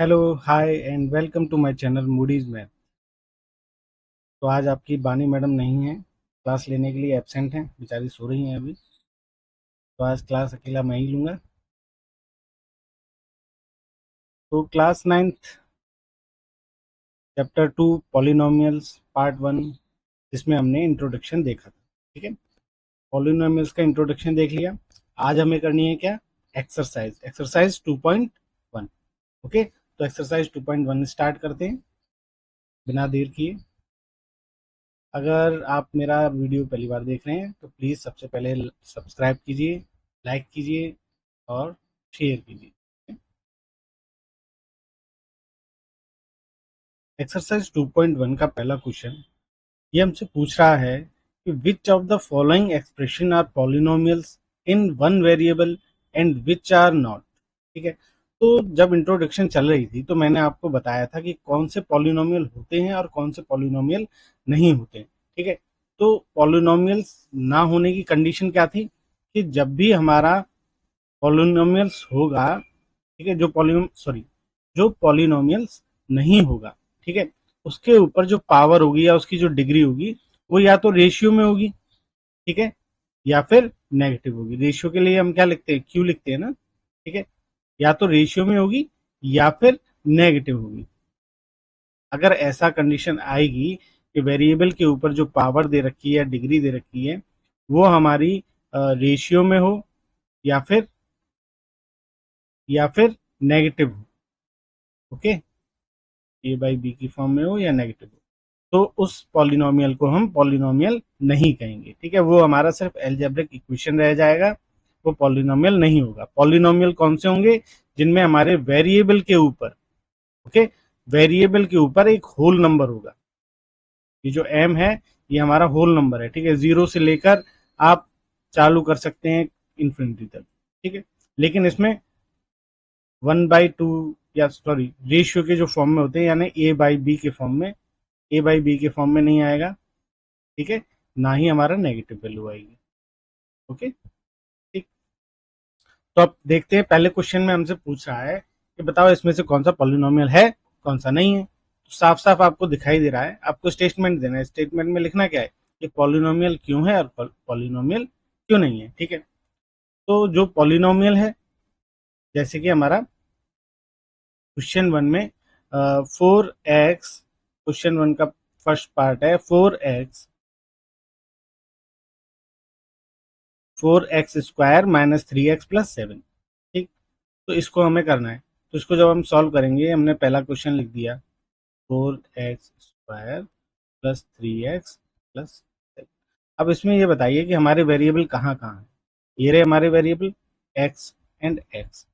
Hello, hi and welcome to my channel Moody's math. तो आज आपकी बानी मैडम नहीं है, क्लास लेने के लिए एब्सेंट हैं, बेचारी सो रही हैं अभी। तो आज क्लास अकेला मैं ही लूँगा। तो class ninth chapter 2 polynomials part 1, जिसमें हमने इंट्रोडक्शन देखा था। ठीक है, पॉलिनोमियल्स का इंट्रोडक्शन देख लिया। आज हमें करनी है क्या? एक्सरसाइज 2.1। ओके, तो एक्सरसाइज 2.1 स्टार्ट करते हैं बिना देर किए। अगर आप मेरा वीडियो पहली बार देख रहे हैं तो प्लीज़ सबसे पहले सब्सक्राइब कीजिए, लाइक कीजिए और शेयर कीजिए। एक्सरसाइज 2.1 का पहला क्वेश्चन ये हमसे पूछ रहा है कि which of the following expression are polynomials in one variable and which are not. ठीक है, तो जब इंट्रोडक्शन चल रही थी तो मैंने आपको बताया था कि कौन से पॉलिनोमियल होते हैं और कौन से पॉलिनोमियल नहीं होते हैं। ठीक है, तो पॉलिनोमियल्स ना होने की कंडीशन क्या थी कि जब भी हमारा पॉलिनोमियल्स होगा, ठीक है, जो पॉलिनोमियल्स नहीं होगा, ठीक है, उसके ऊपर जो पावर होगी या उसकी जो डिग्री होगी वो या तो रेशियो में होगी, ठीक है, या फिर नेगेटिव होगी। रेशियो के लिए हम क्या लिखते हैं? क्यू लिखते हैं ना। ठीक है, या तो रेशियो में होगी या फिर नेगेटिव होगी। अगर ऐसा कंडीशन आएगी कि वेरिएबल के ऊपर जो पावर दे रखी है या डिग्री दे रखी है वो हमारी रेशियो में हो या फिर नेगेटिव हो। ओके, ए बाई बी की फॉर्म में हो या नेगेटिव हो, तो उस पॉलिनोमियल को हम पॉलिनोमियल नहीं कहेंगे। ठीक है, वो हमारा सिर्फ एल्जेब्रिक इक्वेशन रह जाएगा, वो पॉलिनोमियल नहीं होगा। पॉलिनोमियल कौन से होंगे? जिनमें हमारे वेरिएबल के ऊपर, ओके, वेरिएबल के ऊपर एक होल नंबर होगा। ये जो एम है ये हमारा होल नंबर है। ठीक है, जीरो से लेकर आप चालू कर सकते हैं इन्फिनिटी तक। ठीक है, लेकिन इसमें 1/2 या सॉरी रेशियो के जो फॉर्म में होते हैं, यानी ए बाई बी के फॉर्म में, ए बाई बी के फॉर्म में नहीं आएगा। ठीक है, ना ही हमारा नेगेटिव वैल्यू आएगी। ओके, ठीक। तो अब देखते हैं, पहले क्वेश्चन में हमसे पूछ रहा है कि बताओ इसमें से कौन सा पॉलिनोमियल है, कौन सा नहीं है। तो साफ साफ आपको दिखाई दे रहा है, आपको स्टेटमेंट देना है। स्टेटमेंट में लिखना क्या है कि पॉलिनोमियल क्यों है और पॉलिनोमियल क्यों नहीं है। ठीक है, तो जो पॉलिनोमियल है, जैसे कि हमारा क्वेश्चन वन में 4x, क्वेश्चन वन का फर्स्ट पार्ट है 4x square minus 3x plus 7। ठीक, तो इसको हमें करना है। तो इसको जब हम सॉल्व करेंगे, हमने पहला क्वेश्चन लिख दिया 4x square plus 3x plus 7। अब इसमें ये बताइए कि हमारे वेरिएबल कहाँ कहाँ है। ये रहे हमारे वेरिएबल x एंड x।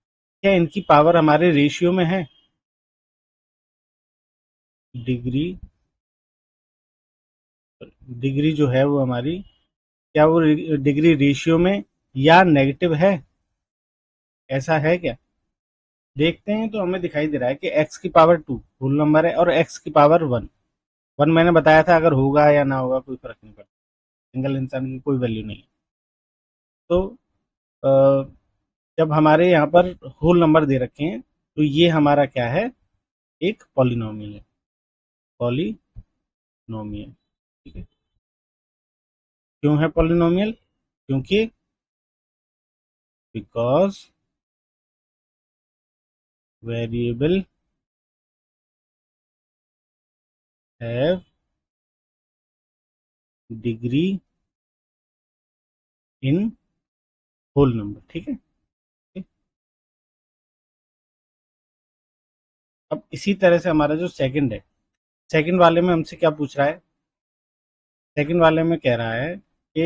क्या इनकी पावर हमारे रेशियो में है? डिग्री, डिग्री जो है वो हमारी, क्या वो डिग्री रेशियो में या नेगेटिव है? ऐसा है क्या? देखते हैं। तो हमें दिखाई दे रहा है कि x की पावर 2 होल नंबर है और x की पावर 1। 1 मैंने बताया था, अगर होगा या ना होगा कोई फर्क नहीं पड़ता, सिंगल इंसान की कोई वैल्यू नहीं है। तो अ, जब हमारे यहाँ पर होल नंबर दे रखे हैं तो ये हमारा क्या है? एक पॉलिनोमियल है, पॉलिनोमियल। ठीक है, क्यों है पॉलिनोमियल? क्योंकि because variable have degree in whole number. ठीक है, अब इसी तरह से हमारा जो सेकंड है, सेकंड वाले में हमसे क्या पूछ रहा है? सेकंड वाले में कह रहा है कि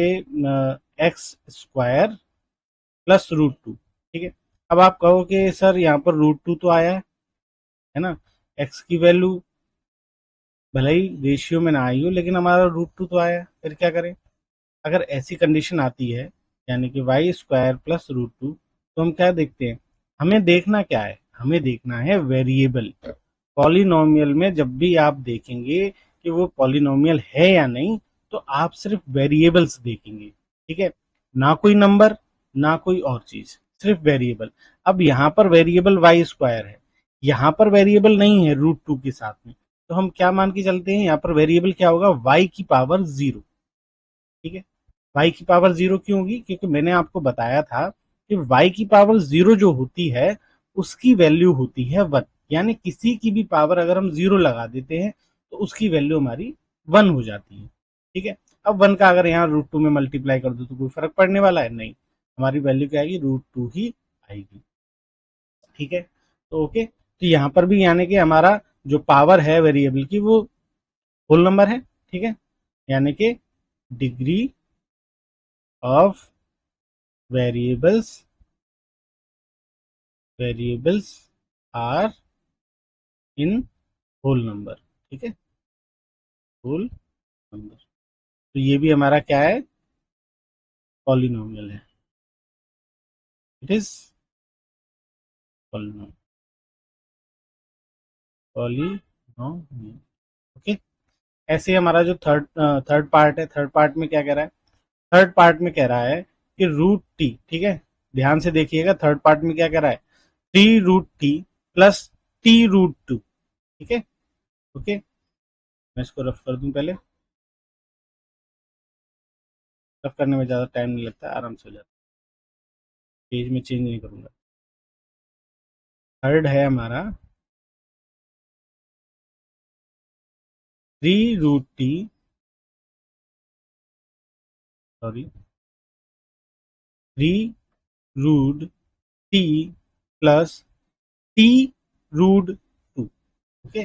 x square plus root two. ठीक है, अब आप कहो कि सर यहाँ पर रूट टू तो आया है ना, एक्स की वैल्यू भले ही रेशियो में ना आई हो लेकिन हमारा रूट टू तो आया, फिर क्या करें? अगर ऐसी कंडीशन आती है, यानी कि y square plus root two, तो हम क्या देखते हैं? हमें देखना क्या है? हमें देखना है वेरिएबल। पॉलिनोमियल में जब भी आप देखेंगे कि वो पॉलिनोमियल है या नहीं, तो आप सिर्फ वेरिएबल्स देखेंगे। ठीक है, ना कोई नंबर, ना कोई और चीज, सिर्फ वेरिएबल। अब यहाँ पर वेरिएबल वाई स्क्वायर है, यहाँ पर वेरिएबल नहीं है √2 के साथ में, तो हम क्या मान के चलते हैं, यहाँ पर वेरिएबल क्या होगा, y की पावर 0। ठीक है, y की पावर 0 क्यों होगी, क्योंकि मैंने आपको बताया था कि y की पावर 0 जो होती है उसकी वैल्यू होती है 1, यानी किसी की भी पावर अगर हम 0 लगा देते हैं तो उसकी वैल्यू हमारी 1 हो जाती है। ठीक है, अब 1 का अगर यहाँ √2 में मल्टीप्लाई कर दो तो कोई फर्क पड़ने वाला है नहीं, हमारी वैल्यू क्या आएगी, √2 ही आएगी। ठीक है, तो ओके, तो यहाँ पर भी यानी कि हमारा जो पावर है वेरिएबल की वो होल नंबर है। ठीक है, यानी कि degree of variables are in whole number. ठीक है, होल नंबर, तो ये भी हमारा क्या है, पॉलिनोमियल है, it is polynomial, polynomial. Okay, ऐसे ही हमारा जो थर्ड थर्ड पार्ट है, थर्ड पार्ट में क्या कह रहा है, थर्ड पार्ट में कह रहा है कि √t। ठीक है, ध्यान से देखिएगा, थर्ड पार्ट में क्या कह रहा है, 3√t प्लस t√2। ठीक है, ओके, मैं इसको रफ कर दूं, पहले रफ करने में ज़्यादा टाइम नहीं लगता, आराम से हो जाता है, पेज में चेंज नहीं करूंगा। थर्ड है हमारा 3√t, sorry 3√t plus t√2। Okay,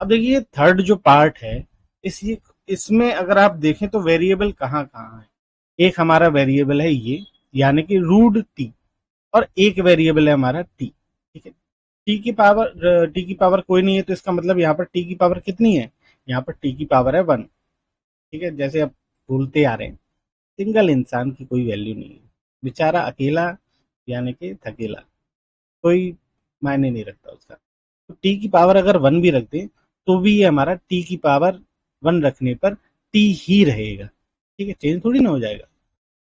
अब देखिए थर्ड जो पार्ट है, इस इसमें अगर आप देखें तो वेरिएबल कहाँ कहाँ है, एक हमारा वेरिएबल है ये, यानी कि √t, और एक वेरिएबल है हमारा t। ठीक है, टी की पावर कोई नहीं है, तो इसका मतलब यहाँ पर टी की पावर कितनी है, यहाँ पर टी की पावर है 1। ठीक है, जैसे अब बोलते आ रहे हैं, सिंगल इंसान की कोई वैल्यू नहीं है, बेचारा अकेला, यानी कि थकेला, कोई मायने नहीं रखता उसका। तो टी की पावर अगर 1 भी रख दें तो भी ये हमारा टी की पावर 1 रखने पर टी ही रहेगा। ठीक है, चेंज थोड़ी ना हो जाएगा।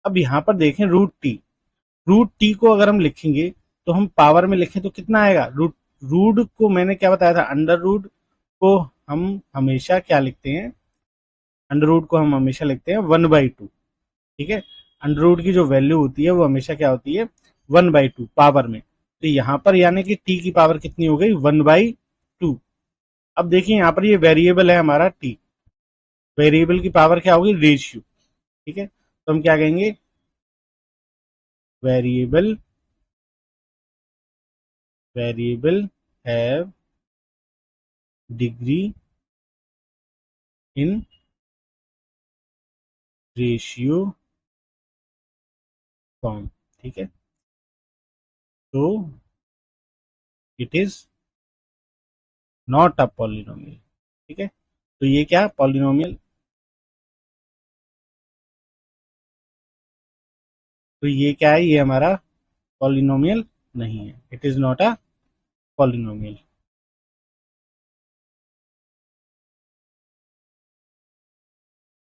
अब यहाँ पर देखें √t को अगर हम लिखेंगे तो हम पावर में लिखें तो कितना आएगा, रूट रूट को मैंने क्या बताया था, अंडर रूट को हम हमेशा क्या लिखते हैं, अंडर रूट को हम हमेशा लिखते हैं 1/2। ठीक है, अंडर रूट की जो वैल्यू होती है वो हमेशा क्या होती है, 1/2 पावर में, तो यहाँ पर यानी कि टी की पावर कितनी हो गई, 1/2। अब देखिए यहाँ पर ये वेरिएबल है हमारा टी, वेरिएबल की पावर क्या होगी, रेशियो। ठीक है, तो हम क्या कहेंगे, variable variable have degree in ratio form. ठीक है, तो it is not a polynomial. ठीक है, तो ये क्या पॉलिनोमियल, तो ये क्या है, ये हमारा पॉलिनोमियल नहीं है, it is not a polynomial.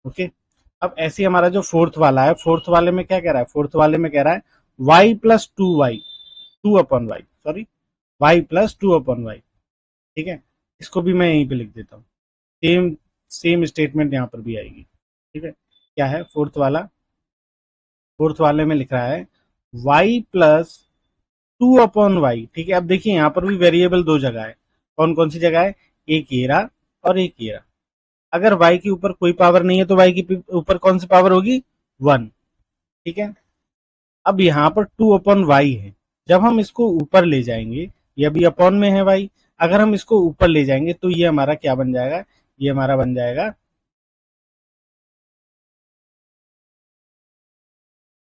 Okay, अब ऐसे ही हमारा जो फोर्थ वाला है, फोर्थ वाले में क्या कह रहा है, फोर्थ वाले में कह रहा है y+2y, 2/y, सॉरी y+2/y। ठीक है, इसको भी मैं यहीं पे लिख देता हूँ, सेम सेम स्टेटमेंट यहाँ पर भी आएगी। ठीक है, क्या है फोर्थ वाला, फोर्थ वाले में लिख रहा है y+2/y। ठीक है, अब देखिए यहाँ पर भी वेरिएबल दो जगह है, कौन कौन सी जगह है, एक ये रहा और एक ये रहा। अगर y के ऊपर कोई पावर नहीं है तो y के ऊपर कौन सी पावर होगी, 1। ठीक है, अब यहाँ पर 2/y है, जब हम इसको ऊपर ले जाएंगे, ये अभी अपॉन में है y, अगर हम इसको ऊपर ले जाएंगे तो ये हमारा क्या बन जाएगा, ये हमारा बन जाएगा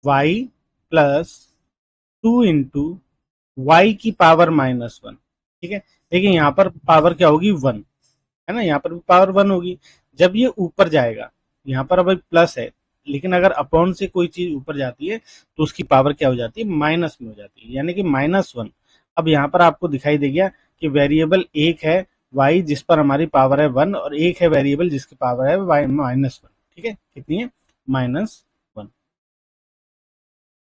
y+2 × y की पावर -1। ठीक है, देखिए यहाँ पर पावर क्या होगी, 1 है ना, यहाँ पर भी पावर 1 होगी। जब ये ऊपर जाएगा, यहाँ पर अभी प्लस है, लेकिन अगर अपॉन से कोई चीज ऊपर जाती है तो उसकी पावर क्या हो जाती है, माइनस में हो जाती है, यानी कि -1। अब यहाँ पर आपको दिखाई दे गया कि वेरिएबल एक है y जिस पर हमारी पावर है 1, और एक है वेरिएबल जिसकी पावर है -1। ठीक है, कितनी है, -1,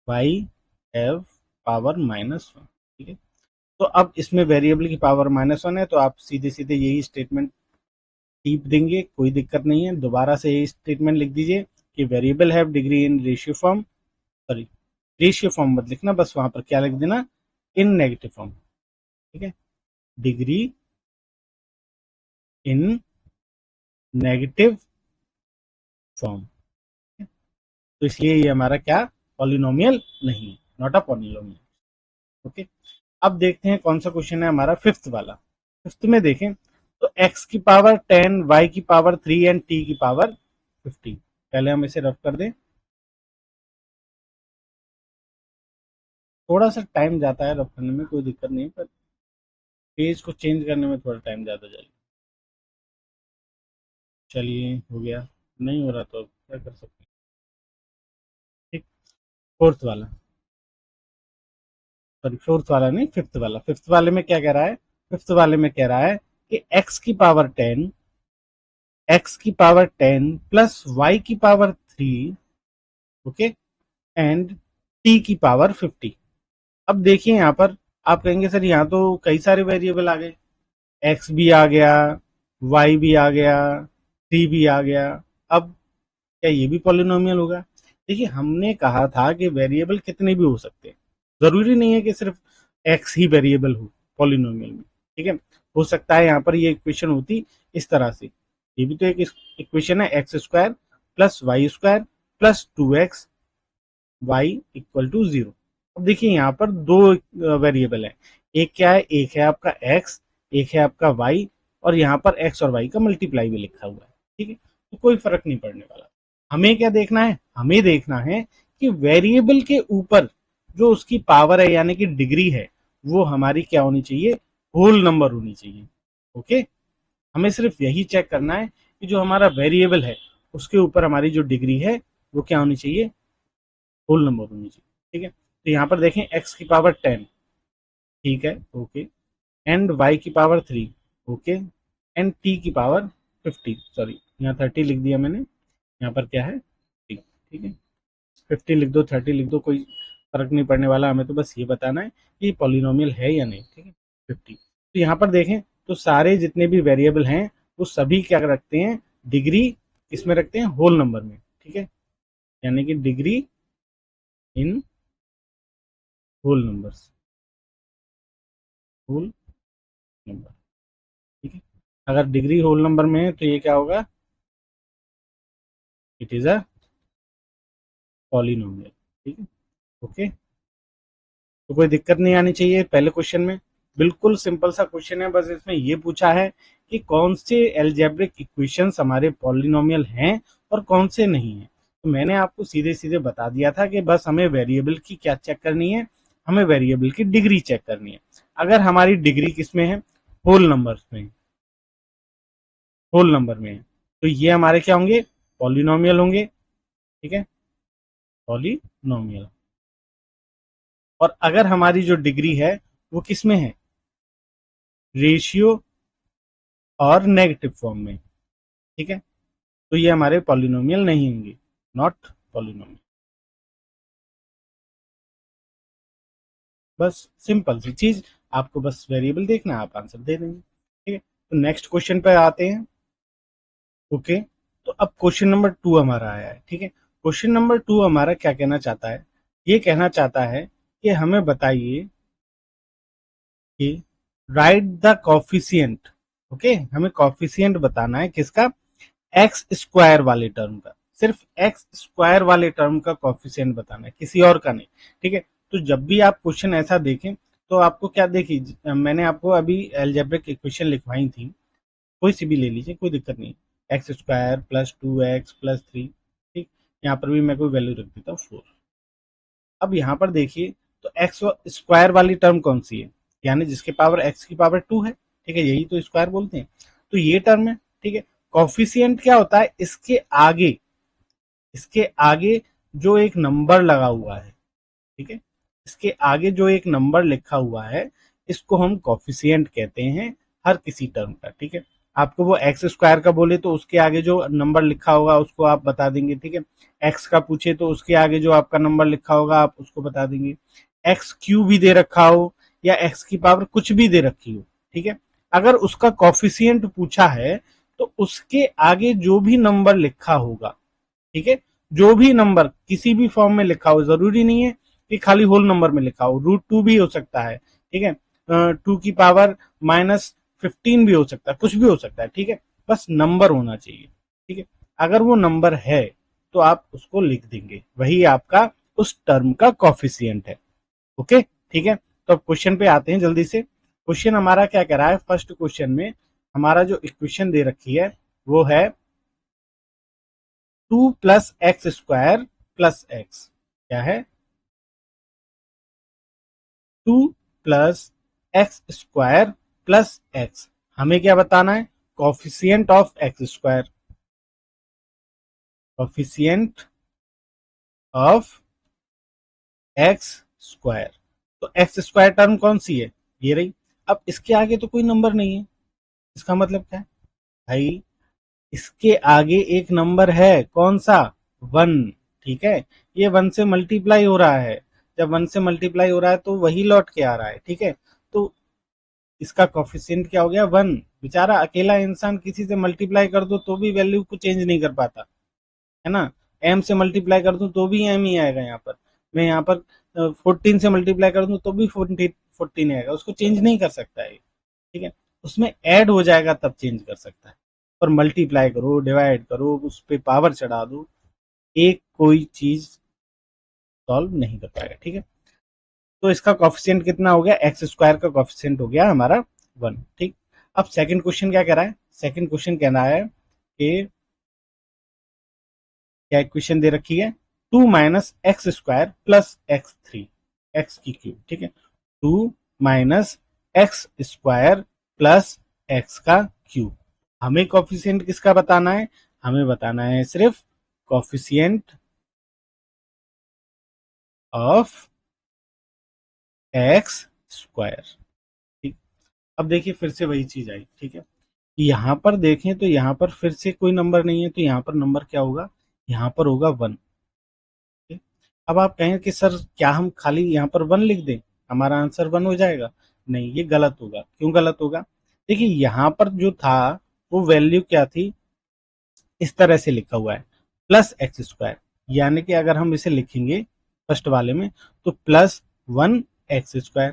y हैव पावर -1। ठीक है, तो अब इसमें वेरिएबल की पावर -1 है, तो आप सीधे सीधे यही स्टेटमेंट टिप देंगे, कोई दिक्कत नहीं है। दोबारा से यही स्टेटमेंट लिख दीजिए कि variable have degree in ratio form, sorry ratio form मत लिखना, बस वहां पर क्या लिख देना, इन नेगेटिव फॉर्म, ठीक है, डिग्री इन नेगेटिव फॉर्म। तो इसलिए ये हमारा क्या, पॉलिनोमियल नहीं, नॉट अ पॉलिनोमियल। ओके, अब देखते हैं कौन सा क्वेश्चन है हमारा, फिफ्थ वाला। फिफ्थ में देखें तो x की पावर 10, y की पावर 3 एंड t की पावर 15। पहले हम इसे रफ कर दें, थोड़ा सा टाइम जाता है रफ करने में, कोई दिक्कत नहीं, पर पेज को चेंज करने में थोड़ा टाइम ज़्यादा जाएगा। चलिए हो गया, नहीं हो रहा तो अब क्या कर सकते हैं। ठीक, फोर्थ वाला, सॉरी फोर्थ वाला नहीं, फिफ्थ वाला। फिफ्थ वाले में क्या कह रहा है, फिफ्थ वाले में कह रहा है कि एक्स की पावर 10 प्लस वाई की पावर 3, ओके, एंड टी की पावर 50। अब देखिए यहाँ पर आप कहेंगे सर यहाँ तो कई सारे वेरिएबल आ गए, एक्स भी आ गया, वाई भी आ गया, टी भी आ गया, अब क्या ये भी पॉलिनोमियल होगा? देखिए हमने कहा था कि वेरिएबल कितने भी हो सकते हैं, जरूरी नहीं है कि सिर्फ एक्स ही वेरिएबल हो पॉलिनोमियल में, ठीक है। हो सकता है यहाँ पर ये इक्वेशन होती इस तरह से, ये भी तो एक इक्वेशन है, x square plus y square plus 2x y equal to 0। अब देखिए यहाँ पर दो वेरिएबल है, एक क्या है, एक है आपका x, एक है आपका y, और यहाँ पर x और y का मल्टीप्लाई भी लिखा हुआ है, ठीक है, तो कोई फर्क नहीं पड़ने वाला। हमें क्या देखना है, हमें देखना है कि वेरिएबल के ऊपर जो उसकी पावर है यानी कि डिग्री है, वो हमारी क्या होनी चाहिए, होल नंबर होनी चाहिए। ओके, हमें सिर्फ यही चेक करना है कि जो हमारा वेरिएबल है उसके ऊपर हमारी जो डिग्री है वो क्या होनी चाहिए, होल नंबर होनी चाहिए, ठीक है। तो यहाँ पर देखें x की पावर 10, ठीक है, ओके, एंड y की पावर 3, ओके, एंड t की पावर 50, सॉरी यहाँ 30 लिख दिया मैंने, यहाँ पर क्या है 3, ठीक है, 50 लिख दो 30 लिख दो, कोई फर्क नहीं पड़ने वाला, हमें तो बस ये बताना है कि पॉलिनोमियल है या नहीं, ठीक है, 50। तो यहाँ पर देखें तो सारे जितने भी वेरिएबल हैं वो सभी क्या रखते हैं, डिग्री इसमें रखते हैं होल नंबर में, ठीक है, यानी कि degree in whole numbers, whole number, ठीक है। अगर डिग्री होल नंबर में है तो ये क्या होगा, इट इज अ पॉलिनोमियल, ठीक है, ओके। तो कोई दिक्कत नहीं आनी चाहिए पहले क्वेश्चन में, बिल्कुल सिंपल सा क्वेश्चन है, बस इसमें ये पूछा है कि कौन से एल्जेब्रिक इक्वेशंस हमारे पॉलिनोमियल हैं और कौन से नहीं है। तो मैंने आपको सीधे सीधे बता दिया था कि बस हमें वेरिएबल की क्या चेक करनी है, हमें वेरिएबल की डिग्री चेक करनी है। अगर हमारी डिग्री किसमें है, होल नंबर में, होल नंबर में है, तो ये हमारे क्या होंगे, पॉलिनोमियल होंगे, ठीक है, पॉलिनोमियल। और अगर हमारी जो डिग्री है वो किस में है, रेशियो और नेगेटिव फॉर्म में, ठीक है, तो ये हमारे पॉलिनोमियल नहीं होंगे, नॉट पॉलिनोमियल। बस सिंपल सी चीज, आपको बस वेरिएबल देखना है, आप आंसर दे देंगे, ठीक है। तो नेक्स्ट क्वेश्चन पे आते हैं, ओके। तो अब क्वेश्चन नंबर 2 हमारा आया है, ठीक है। क्वेश्चन नंबर 2 हमारा क्या कहना चाहता है, ये कहना चाहता है कि हमें बताइए कि राइट द कॉफिशिएंट, ओके, हमें कॉफिशिएंट बताना है किसका, एक्स स्क्वायर वाले टर्म का, सिर्फ एक्स स्क्वायर वाले टर्म का कॉफिशिएंट बताना है, किसी और का नहीं, ठीक है। तो जब भी आप क्वेश्चन ऐसा देखें तो आपको क्या, देखिए मैंने आपको अभी एल्जेब्रिक इक्वेशन लिखवाई थी, कोई सी भी ले लीजिए, कोई दिक्कत नहीं, x square plus 2x plus 3, ठीक, यहाँ पर भी मैं कोई वैल्यू रख देता हूँ 4। अब यहाँ पर देखिए तो एक्स स्क्वायर वाली टर्म कौन सी है, यानी जिसके पावर एक्स की पावर 2 है, ठीक है, यही तो स्क्वायर बोलते हैं, तो ये टर्म है, ठीक है। कॉफिशिएंट क्या होता है, इसके आगे जो एक नंबर लगा हुआ है, ठीक है, इसके आगे जो एक नंबर लिखा हुआ है, इसको हम कॉफिशिएंट कहते हैं हर किसी टर्म का, ठीक है। आपको वो एक्स स्क्वायर का बोले तो उसके आगे जो नंबर लिखा होगा उसको आप बता देंगे, ठीक है। एक्स का पूछे तो उसके आगे जो आपका नंबर लिखा होगा आप उसको बता देंगे। एक्स क्यू भी दे रखा हो या एक्स की पावर कुछ भी दे रखी हो, ठीक है, अगर उसका कॉफिशिएंट पूछा है तो उसके आगे जो भी नंबर लिखा होगा, ठीक है, जो भी नंबर किसी भी फॉर्म में लिखा हो, जरूरी नहीं है कि खाली होल नंबर में लिखा हो, √2 भी हो सकता है, ठीक है, 2 की पावर -15 भी हो सकता है, कुछ भी हो सकता है, ठीक है, बस नंबर होना चाहिए, ठीक है, अगर वो नंबर है तो आप उसको लिख देंगे, वही आपका उस टर्म का कॉफिशिएंट है। ओके, ठीक है, तो अब क्वेश्चन पे आते हैं जल्दी से। क्वेश्चन हमारा क्या कह रहा है, फर्स्ट क्वेश्चन में हमारा जो इक्वेशन दे रखी है वो है 2 + x² + x, क्या है 2 + x² + x, हमें क्या बताना है, coefficient of x², coefficient of x², तो x² टर्म कौन सी है, ये रही। अब इसके आगे तो कोई नंबर नहीं है, इसका मतलब क्या है भाई, इसके आगे एक नंबर है, कौन सा, 1, ठीक है, ये 1 से मल्टीप्लाई हो रहा है, जब 1 से मल्टीप्लाई हो रहा है तो वही लौट के आ रहा है, ठीक है, तो इसका कॉफिशिएंट क्या हो गया, 1। बेचारा अकेला इंसान किसी से मल्टीप्लाई कर दो तो भी वैल्यू को चेंज नहीं कर पाता, है ना, m से मल्टीप्लाई कर दूं तो भी m ही आएगा, यहाँ पर मैं यहाँ पर 14 से मल्टीप्लाई कर दूं तो भी 14 आएगा, उसको चेंज नहीं कर सकता है, ठीक है, उसमें ऐड हो जाएगा तब चेंज कर सकता है, और मल्टीप्लाई करो, डिवाइड करो, उस पर पावर चढ़ा दो, एक कोई चीज सॉल्व नहीं कर पाएगा, ठीक है, तो इसका कॉफिशिएंट कितना हो गया, x² का कॉफिशिएंट हो गया हमारा 1, ठीक। अब सेकंड क्वेश्चन क्या कह रहा है, सेकंड क्वेश्चन कह रहा है कि क्या इक्वेशन दे रखी है, 2 - x² + x3, x की क्यूब, ठीक है, 2 - x² + x का क्यूब, हमें कॉफिशिएंट किसका बताना है, हमें बताना है सिर्फ कॉफिशिएंट ऑफ x², ठीक। अब देखिए फिर से वही चीज आई, ठीक है, यहां पर देखें तो यहां पर फिर से कोई नंबर नहीं है, तो यहां पर नंबर क्या होगा, यहां पर होगा 1, ठीक? अब आप कहें कि सर क्या हम खाली यहाँ पर 1 लिख दें, हमारा आंसर 1 हो जाएगा, नहीं, ये गलत होगा, क्यों गलत होगा, देखिए यहाँ पर जो था वो वैल्यू क्या थी, इस तरह से लिखा हुआ है +x², यानी कि अगर हम इसे लिखेंगे फर्स्ट वाले में तो +1x²,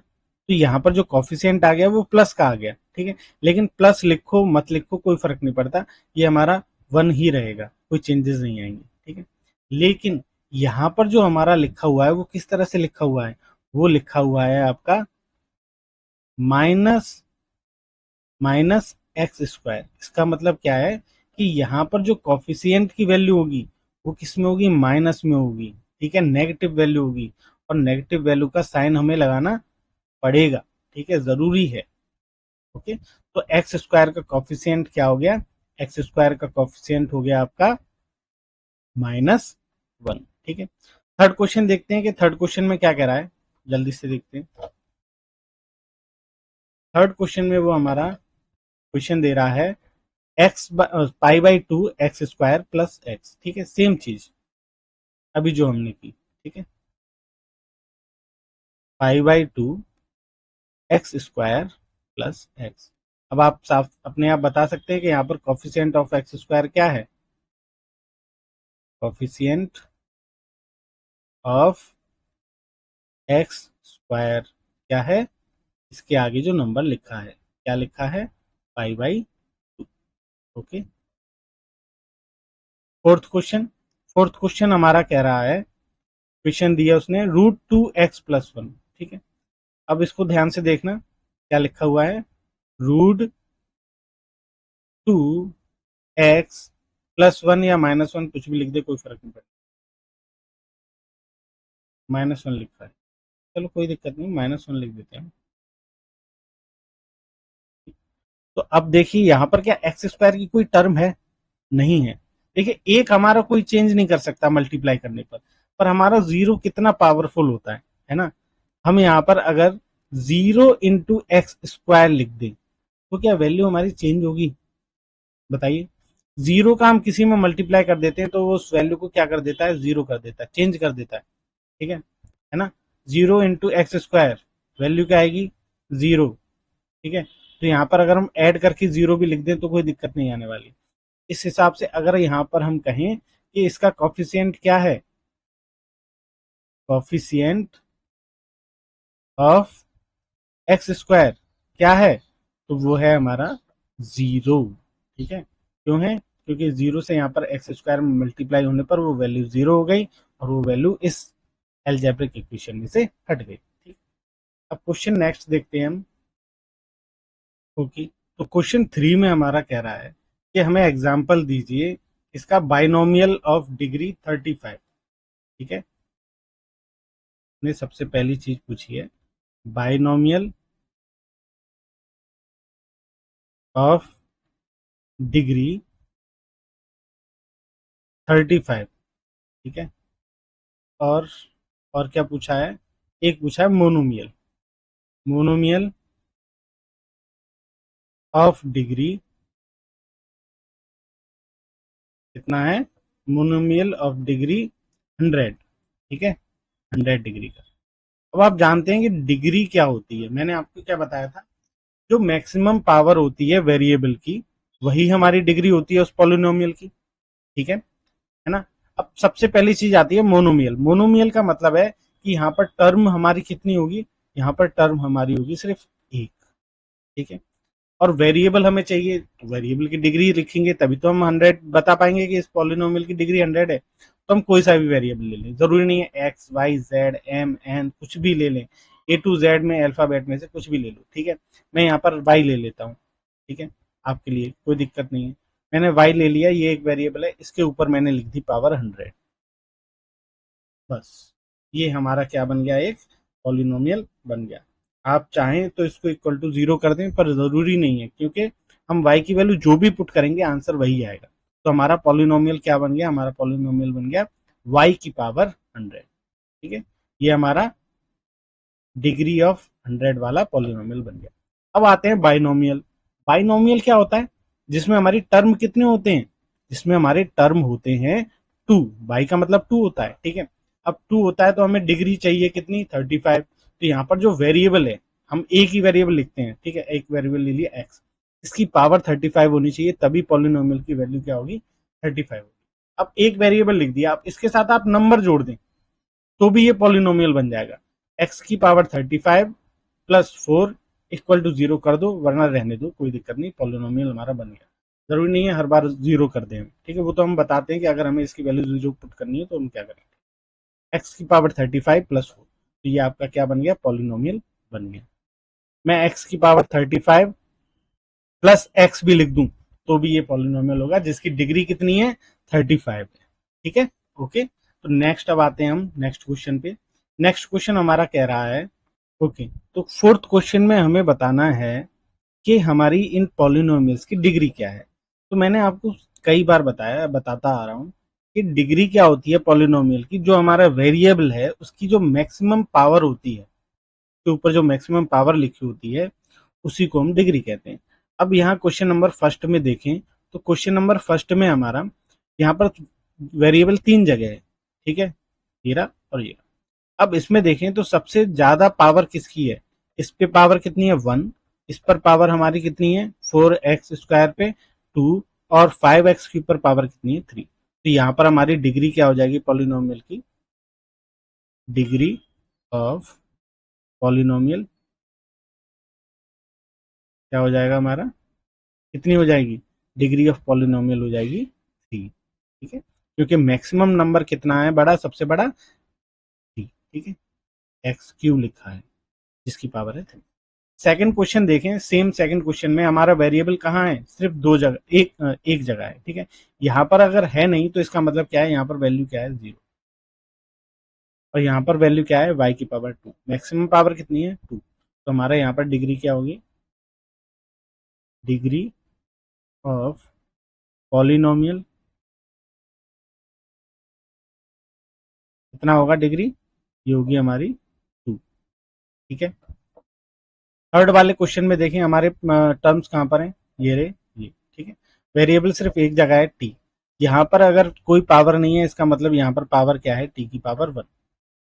तो यहाँ पर जो कॉफिशिएंट आ गया वो प्लस का आ गया, ठीक है, लेकिन प्लस लिखो मत लिखो कोई फर्क नहीं पड़ता, ये हमारा 1 ही रहेगा, कोई चेंजेस नहीं आएंगे, ठीक है, लेकिन यहाँ पर जो हमारा लिखा हुआ है वो किस तरह से लिखा हुआ है, वो लिखा हुआ है आपका माइनस -x², इसका मतलब क्या है कि यहाँ पर जो कॉफिशिएंट की वैल्यू होगी वो किस में होगी, माइनस में होगी, ठीक है, नेगेटिव वैल्यू होगी, और नेगेटिव वैल्यू का साइन हमें लगाना पड़ेगा, ठीक है, जरूरी है, ओके, तो x² का कॉफिशिएंट क्या हो गया, x² का कॉफिशिएंट हो गया आपका -1, ठीक है। थर्ड क्वेश्चन देखते हैं कि थर्ड क्वेश्चन में क्या कह रहा है, जल्दी से देखते हैं। थर्ड क्वेश्चन में वो हमारा क्वेश्चन दे रहा है π/2 x² + x, ठीक है, सेम चीज अभी जो हमने की, ठीक है, π/2 x² + x, अब आप साफ अपने आप बता सकते हैं कि यहाँ पर कॉफिशिएंट ऑफ x² क्या है, कॉफिशिएंट ऑफ x² क्या है, इसके आगे जो नंबर लिखा है, क्या लिखा है, π/2, ओके। फोर्थ क्वेश्चन हमारा कह रहा है, क्वेश्चन दिया उसने √2x + 1, ठीक है, अब इसको ध्यान से देखना क्या लिखा हुआ है, √2x + 1 या -1 कुछ भी लिख दे, कोई फर्क नहीं पड़ता, -1 लिखा है, चलो कोई दिक्कत नहीं, -1 लिख देते हैं। तो अब देखिए यहाँ पर क्या x² की कोई टर्म है, नहीं है, देखिए एक हमारा कोई चेंज नहीं कर सकता मल्टीप्लाई करने पर हमारा जीरो कितना पावरफुल होता है ना, हम यहाँ पर अगर 0 × x² लिख दें तो क्या वैल्यू हमारी चेंज होगी, बताइए, जीरो का हम किसी में मल्टीप्लाई कर देते हैं तो वो उस वैल्यू को क्या कर देता है, जीरो कर देता है, चेंज कर देता है, ठीक है ना, 0 × x², वैल्यू क्या आएगी 0। ठीक है, तो यहाँ पर अगर हम ऐड करके 0 भी लिख दें तो कोई दिक्कत नहीं आने वाली। इस हिसाब से अगर यहाँ पर हम कहें कि इसका कॉफिशिएंट क्या है, कॉफिशिएंट ऑफ एक्स स्क्वायर क्या है, तो वो है हमारा 0। ठीक है, क्यों है, क्योंकि 0 से यहाँ पर एक्स स्क्वायर में मल्टीप्लाई होने पर वो वैल्यू 0 हो गई और वो वैल्यू इस एल्जेब्रिक इक्वेशन में से हट गई। ठीक, अब क्वेश्चन नेक्स्ट देखते हैं हम। ओके, तो क्वेश्चन 3 में हमारा कह रहा है कि हमें एग्जाम्पल दीजिए इसका बाइनोमियल ऑफ डिग्री 35। ठीक है, ने सबसे पहली चीज पूछी है बाइनोमियल ऑफ डिग्री 35। ठीक है, और और क्या पूछा है, एक पूछा है मोनोमियल, मोनोमियल ऑफ डिग्री कितना है, मोनोमियल ऑफ डिग्री 100। ठीक है, 100 डिग्री का। अब आप जानते हैं कि डिग्री क्या होती है, मैंने आपको क्या बताया था, जो मैक्सिमम पावर होती है वेरिएबल की वही हमारी डिग्री होती है उस पॉलिनोमियल की। ठीक है ना। अब सबसे पहली चीज आती है मोनोमियल। मोनोमियल का मतलब है कि यहाँ पर टर्म हमारी कितनी होगी, यहाँ पर टर्म हमारी होगी सिर्फ एक। ठीक है, और वेरिएबल हमें चाहिए तो वेरिएबल की डिग्री लिखेंगे तभी तो हम 100 बता पाएंगे कि इस पॉलिनोमियल की डिग्री 100 है। तो हम कोई सा भी वेरिएबल ले लें, जरूरी नहीं है x y z m n, कुछ भी ले लें, ए टू जेड में अल्फाबेट में से कुछ भी ले लो। ठीक है, मैं यहाँ पर वाई ले लेता हूँ। ठीक है, आपके लिए कोई दिक्कत नहीं है, मैंने वाई ले लिया, ये एक वेरिएबल है, इसके ऊपर मैंने लिख दी पावर 100। बस ये हमारा क्या बन गया, एक पॉलिनोमियल बन गया। आप चाहें तो इसको इक्वल टू 0 कर दें, पर जरूरी नहीं है क्योंकि हम y की वैल्यू जो भी पुट करेंगे आंसर वही आएगा। तो हमारा पॉलिनोमियल क्या बन गया, हमारा पॉलिनोमियल बन गया y की पावर 100। ठीक है, ये हमारा डिग्री ऑफ 100 वाला पॉलिनोमियल बन गया। अब आते हैं बाइनोमियल। बाइनोमियल क्या होता है, जिसमें हमारी टर्म कितने होते हैं, जिसमें हमारे टर्म होते हैं 2। बाई का मतलब 2 होता है। ठीक है, अब 2 होता है तो हमें डिग्री चाहिए कितनी, 35। तो यहाँ पर जो वेरिएबल है हम एक ही वेरिएबल लिखते हैं। ठीक है, एक वेरिएबल ले लिया एक्स, इसकी पावर 35 होनी चाहिए, तभी पॉलिनोमियल की वैल्यू क्या होगी, 35 होगी। अब एक वेरिएबल लिख दिया, आप इसके साथ आप नंबर जोड़ दें तो भी ये पॉलिनोमियल बन जाएगा। एक्स की पावर 35 प्लस 4 इक्वल टू 0 कर दो, वरना रहने दो, कोई दिक्कत नहीं, पॉलिनोमियल हमारा बन गया। जरूरी नहीं है हर बार 0 कर दें। ठीक है, वो तो हम बताते हैं कि अगर हमें इसकी वैल्यू 0 पुट करनी है तो हम क्या करेंगे। एक्स की पावर 35 प्लस 4, तो ये आपका क्या बन गया, पॉलिनोमियल बन गया। मैं एक्स की पावर 35 प्लस एक्स भी लिख दूं तो भी ये पॉलिनोमियल होगा, जिसकी डिग्री कितनी है, 35 है। ठीक है, ओके। तो नेक्स्ट अब आते हैं हम नेक्स्ट क्वेश्चन पे। नेक्स्ट क्वेश्चन हमारा कह रहा है, ओके, तो फोर्थ क्वेश्चन में हमें बताना है कि हमारी इन पॉलिनोमियल्स की डिग्री क्या है। तो मैंने आपको कई बार बताता आ रहा हूं कि डिग्री क्या होती है पॉलिनोमियल की, जो हमारा वेरिएबल है उसकी जो मैक्सिमम पावर होती है, के ऊपर जो मैक्सिमम पावर लिखी होती है उसी को हम डिग्री कहते हैं। अब यहाँ क्वेश्चन नंबर फर्स्ट में देखें तो क्वेश्चन नंबर फर्स्ट में हमारा यहाँ पर वेरिएबल 3 जगह है। ठीक है, हीरा और ये। अब इसमें देखें तो सबसे ज्यादा पावर किसकी है, इस पे पावर कितनी है 1, इस पर पावर हमारी कितनी है 4x स्क्वायर पे 2, और 5x के ऊपर पावर कितनी है 3। तो यहाँ पर हमारी डिग्री क्या हो जाएगी पॉलिनोमियल की, डिग्री ऑफ पॉलिनोमियल क्या हो जाएगा हमारा, कितनी हो जाएगी, डिग्री ऑफ पॉलिनोमियल हो जाएगी 3। ठीक है, क्योंकि मैक्सिमम नंबर कितना है बड़ा, सबसे बड़ा 3। ठीक है, एक्स क्यूब लिखा है जिसकी पावर है 3। सेकंड क्वेश्चन देखें, सेम सेकंड क्वेश्चन में हमारा वेरिएबल कहाँ है, सिर्फ दो जगह, एक जगह है। ठीक है, यहाँ पर अगर है नहीं तो इसका मतलब क्या है, यहाँ पर वैल्यू क्या है 0, और यहाँ पर वैल्यू क्या है y की पावर 2, मैक्सिमम पावर कितनी है 2। तो हमारा यहाँ पर डिग्री क्या होगी, डिग्री ऑफ पॉलिनोमियल कितना होगा डिग्री, ये होगी हमारी 2। ठीक है, थर्ड वाले क्वेश्चन में देखें हमारे टर्म्स कहाँ पर हैं, ये रहे ये। ठीक है, वेरिएबल सिर्फ एक जगह है t, यहाँ पर अगर कोई पावर नहीं है इसका मतलब यहाँ पर पावर क्या है, t की पावर 1।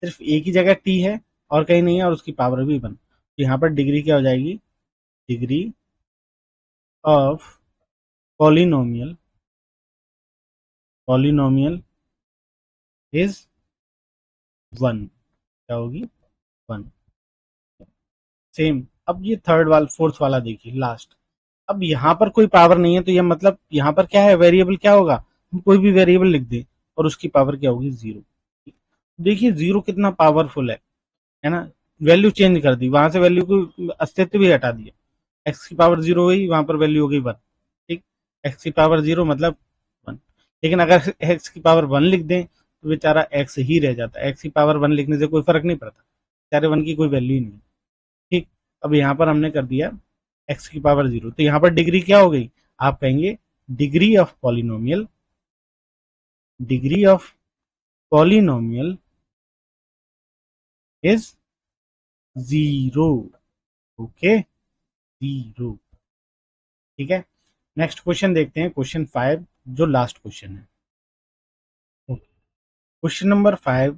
सिर्फ एक ही जगह t है और कहीं नहीं है, और उसकी पावर भी 1। यहाँ पर डिग्री क्या हो जाएगी, degree of polynomial, polynomial is 1, क्या होगी, 1। सेम, अब ये थर्ड वाला फोर्थ वाला देखिए लास्ट। अब यहाँ पर कोई पावर नहीं है तो ये मतलब यहाँ पर क्या है, वेरिएबल क्या होगा, हम कोई भी वेरिएबल लिख दें और उसकी पावर क्या होगी, 0। देखिए 0 कितना पावरफुल है ना। वैल्यू चेंज कर दी, वहां से वैल्यू को अस्तित्व भी हटा दिया, एक्स की पावर 0 हुई, वहां पर वैल्यू हो गई 1। ठीक, एक्स की पावर 0 मतलब 1। लेकिन अगर एक्स की पावर 1 लिख दें तो बेचारा एक्स ही रह जाता है, एक्स की पावर 1 लिखने से कोई फर्क नहीं पड़ता, बेचारे 1 की कोई वैल्यू ही नहीं। ठीक, अब यहाँ पर हमने कर दिया एक्स की पावर 0, तो यहाँ पर डिग्री क्या हो गई, आप कहेंगे degree of polynomial, degree of polynomial is 0। Okay, 0। ठीक है, नेक्स्ट क्वेश्चन देखते हैं, क्वेश्चन 5 जो लास्ट क्वेश्चन है। क्वेश्चन नंबर 5,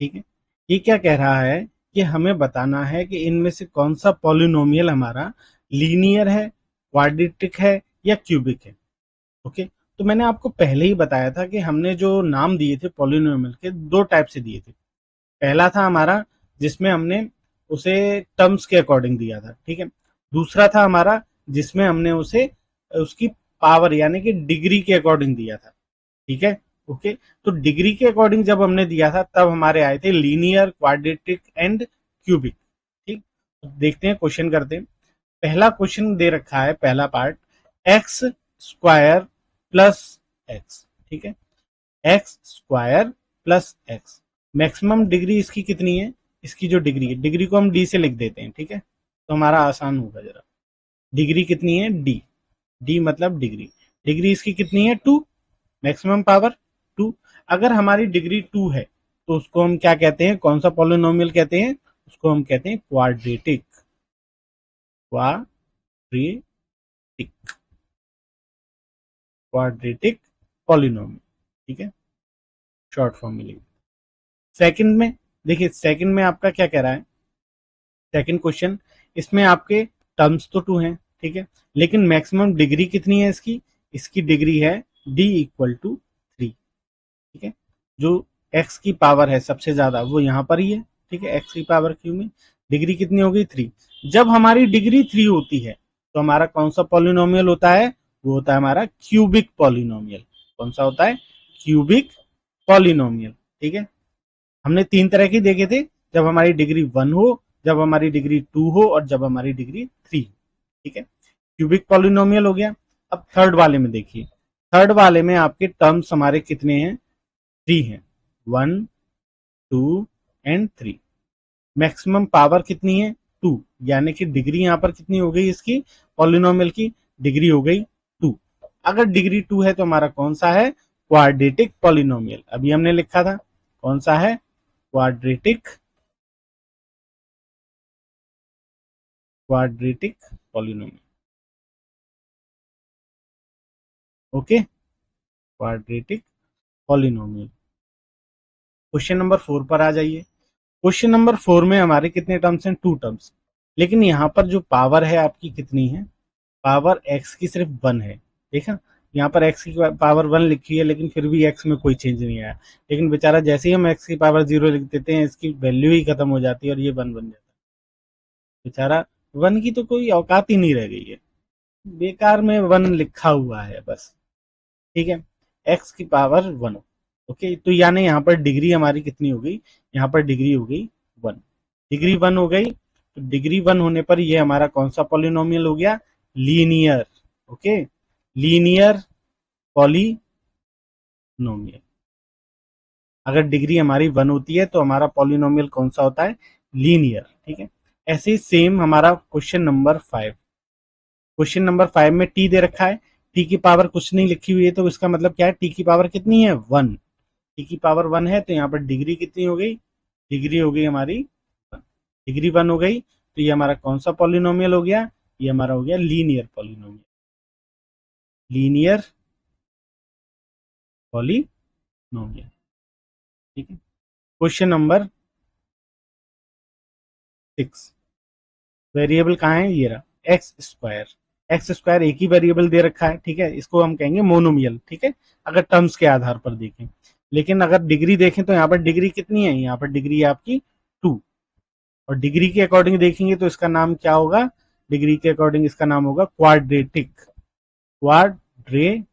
ठीक है, ये क्या कह रहा है कि हमें बताना है कि इनमें से कौन सा पॉलिनोमियल हमारा लीनियर है, क्वाड्रेटिक है या क्यूबिक है। ओके, तो मैंने आपको पहले ही बताया था कि हमने जो नाम दिए थे पॉलिनोमियल के, दो टाइप से दिए थे। पहला था हमारा जिसमें हमने उसे टर्म्स के अकॉर्डिंग दिया था, ठीक है। दूसरा था हमारा जिसमें हमने उसे उसकी पावर यानी कि डिग्री के अकॉर्डिंग दिया था, ठीक है। ओके, तो डिग्री के अकॉर्डिंग जब हमने दिया था तब हमारे आए थे लीनियर, क्वाड्रेटिक एंड क्यूबिक। ठीक, तो देखते हैं, क्वेश्चन करते हैं। पहला क्वेश्चन दे रखा है, पहला part, x square plus x, ठीक है, x square plus x. Maximum degree इसकी कितनी है, इसकी जो डिग्री है, डिग्री को हम डी से लिख देते हैं, ठीक है, तो हमारा आसान होगा जरा। डिग्री कितनी है, डी, डी मतलब डिग्री, डिग्री इसकी कितनी है, 2, मैक्सिमम पावर 2। अगर हमारी डिग्री 2 है तो उसको हम क्या कहते हैं, कौन सा पॉलिनोमियल कहते हैं, उसको हम कहते हैं क्वाड्रेटिक, क्वाड्रेटिक, क्वाड्रेटिक पॉलिनोमियल, ठीक है, शॉर्ट फॉर्म में लिख। सेकंड में देखिए, सेकंड में आपका क्या कह रहा है, सेकंड क्वेश्चन, इसमें आपके टर्म्स तो 2 हैं, ठीक है, लेकिन मैक्सिमम डिग्री कितनी है इसकी, इसकी डिग्री है d इक्वल टू 3, ठीक है। जो x की पावर है सबसे ज्यादा वो यहाँ पर ही है, ठीक है, x की पावर क्यू में डिग्री कितनी हो गई, 3। जब हमारी डिग्री 3 होती है तो हमारा कौन सा पॉलिनोमियल होता है, वो होता है हमारा क्यूबिक पॉलिनोमियल। कौन सा होता है, क्यूबिक पॉलिनोमियल, ठीक है। हमने 3 तरह के देखे थे, जब हमारी डिग्री 1 हो, जब हमारी डिग्री 2 हो और जब हमारी डिग्री 3, ठीक है, क्यूबिक पॉलिनोमियल हो गया। अब थर्ड वाले में देखिए, थर्ड वाले में आपके टर्म्स हमारे कितने हैं, 3 हैं, 1, 2 एंड 3। मैक्सिमम पावर कितनी है, 2, यानी कि डिग्री यहां पर कितनी हो गई इसकी, पॉलिनोमियल की डिग्री हो गई 2। अगर डिग्री 2 है तो हमारा कौन सा है, क्वाड्रेटिक पॉलिनोमियल। अभी हमने लिखा था कौन सा है, quadratic, quadratic polynomial. Okay, quadratic polynomial. Question number 4 पर आ जाइए। क्वेश्चन नंबर 4 में हमारे कितने टर्म्स हैं, 2 टर्म्स, लेकिन यहाँ पर जो पावर है आपकी कितनी है, पावर x की सिर्फ 1 है। देखा, यहाँ पर x की पावर 1 लिखी है लेकिन फिर भी x में कोई चेंज नहीं आया, लेकिन बेचारा जैसे ही हम x की पावर 0 लिख देते हैं इसकी वैल्यू ही खत्म हो जाती है और ये 1 बन जाता है। बेचारा 1 की तो कोई औकात ही नहीं रह गई है, बेकार में 1 लिखा हुआ है बस, ठीक है, x की पावर 1। ओके, तो यानी यहाँ पर डिग्री हमारी कितनी हो गई, यहाँ पर डिग्री हो गई 1, डिग्री 1 हो गई। तो डिग्री 1 होने पर ये हमारा कौन सा पॉलिनोमियल हो गया, लीनियर। Okay, linear polynomial. अगर डिग्री हमारी 1 होती है तो हमारा पॉलिनोमियल कौन सा होता है, लीनियर, ठीक है। ऐसे ही सेम हमारा क्वेश्चन नंबर 5, क्वेश्चन नंबर 5 में टी दे रखा है, टी की पावर कुछ नहीं लिखी हुई है तो इसका मतलब क्या है, टी की पावर कितनी है, 1, टी की पावर 1 है तो यहाँ पर डिग्री कितनी हो गई, डिग्री हो गई हमारी 1, डिग्री 1 हो गई तो ये हमारा कौन सा पॉलिनोमियल हो गया, ये हमारा हो गया लीनियर पॉलिनोमियल, लीनियर पॉलिनोमियल, ठीक है। क्वेश्चन नंबर 6, वेरिएबल कहाँ है, ये रहा एक्स स्क्वायर। एक्स स्क्वायर एक ही वेरिएबल दे रखा है, ठीक है, इसको हम कहेंगे मोनोमियल, ठीक है, अगर टर्म्स के आधार पर देखें। लेकिन अगर डिग्री देखें तो यहाँ पर डिग्री कितनी है, यहाँ पर डिग्री है आपकी 2, और डिग्री के अकॉर्डिंग देखेंगे तो इसका नाम क्या होगा, डिग्री के अकॉर्डिंग इसका नाम होगा क्वाड्रेटिक, क्वाड्रेटिक,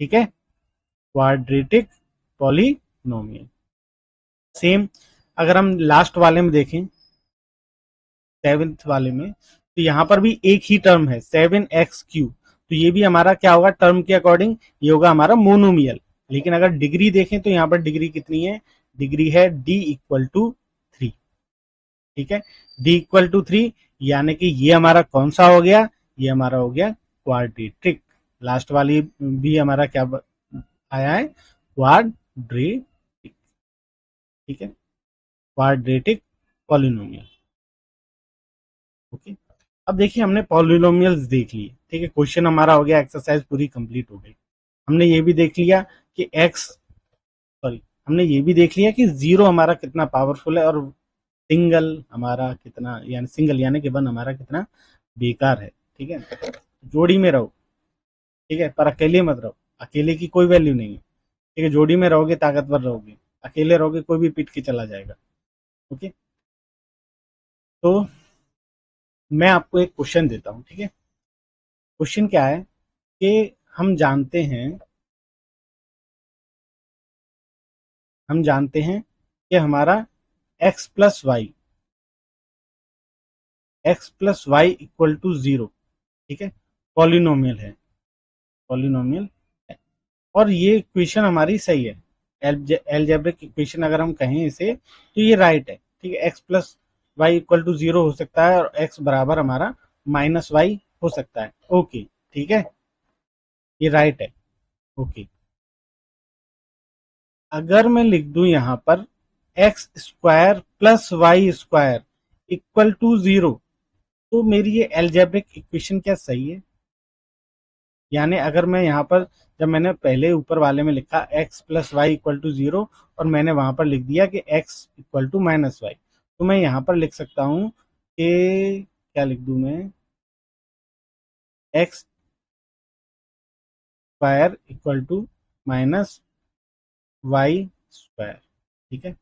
ठीक है, क्वाड्रेटिक पॉलिनोमियल। सेम अगर हम लास्ट वाले में देखें, सेवेंथ वाले में, तो यहां पर भी एक ही टर्म है 7x3, तो ये भी हमारा क्या होगा, टर्म के अकॉर्डिंग ये होगा हमारा मोनोमियल। लेकिन अगर डिग्री देखें तो यहाँ पर डिग्री कितनी है, डिग्री है d = 3, ठीक है, d = 3, यानी कि ये हमारा कौन सा हो गया, ये हमारा हो गया क्वाड्रेटिक। लास्ट वाली भी हमारा क्या आया है, क्वाड्रेटिक, ठीक है, क्वाड्रेटिक पॉलिनोमियल। ओके, अब देखिए हमने पॉलिनोमियल्स देख लिए, ठीक है, क्वेश्चन हमारा हो गया, एक्सरसाइज पूरी कंप्लीट हो गई। हमने ये भी देख लिया कि हमने ये भी देख लिया कि जीरो हमारा कितना पावरफुल है और सिंगल हमारा कितना, यानी सिंगल यानी कि वन हमारा कितना बेकार है, ठीक है। जोड़ी में रहो, ठीक है, पर अकेले मत रहो, अकेले की कोई वैल्यू नहीं है, ठीक है, जोड़ी में रहोगे ताकतवर रहोगे, अकेले रहोगे कोई भी पीट के चला जाएगा। ओके, तो मैं आपको एक क्वेश्चन देता हूं, ठीक है। क्वेश्चन क्या है कि हम जानते हैं कि हमारा x+y = 0, ठीक है, पॉलिनोमियल है, पॉलिनोमियल है, और ये इक्वेशन हमारी सही है, एलजेब्रिक इक्वेशन अगर हम कहें इसे तो ये राइट है, ठीक है। x+y = 0 हो सकता है और x बराबर हमारा -y हो सकता है। ओके, ठीक है, ये राइट है। ओके, अगर मैं लिख दूं यहां पर x² + y² = 0, तो मेरी ये एल्जेब्रिक इक्वेशन क्या सही है, यानी अगर मैं यहाँ पर, जब मैंने पहले ऊपर वाले में लिखा x+y = 0 और मैंने वहां पर लिख दिया कि x = -y, तो मैं यहाँ पर लिख सकता हूं कि क्या लिख दूं मैं, x² = -y², ठीक है।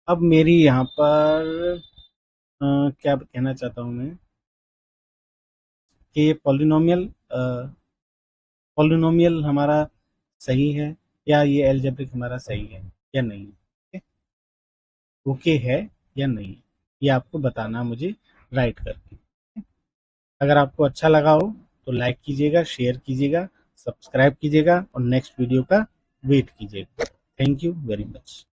अब मेरी यहाँ पर क्या कहना चाहता हूं मैं कि पॉलिनोमियल हमारा सही है या ये एल्जेब्रिक हमारा सही है या नहीं, ठीक है, ओके है या नहीं, ये आपको बताना मुझे राइट करके। अगर आपको अच्छा लगा हो तो लाइक कीजिएगा, शेयर कीजिएगा, सब्सक्राइब कीजिएगा और नेक्स्ट वीडियो का वेट कीजिएगा। Thank you very much.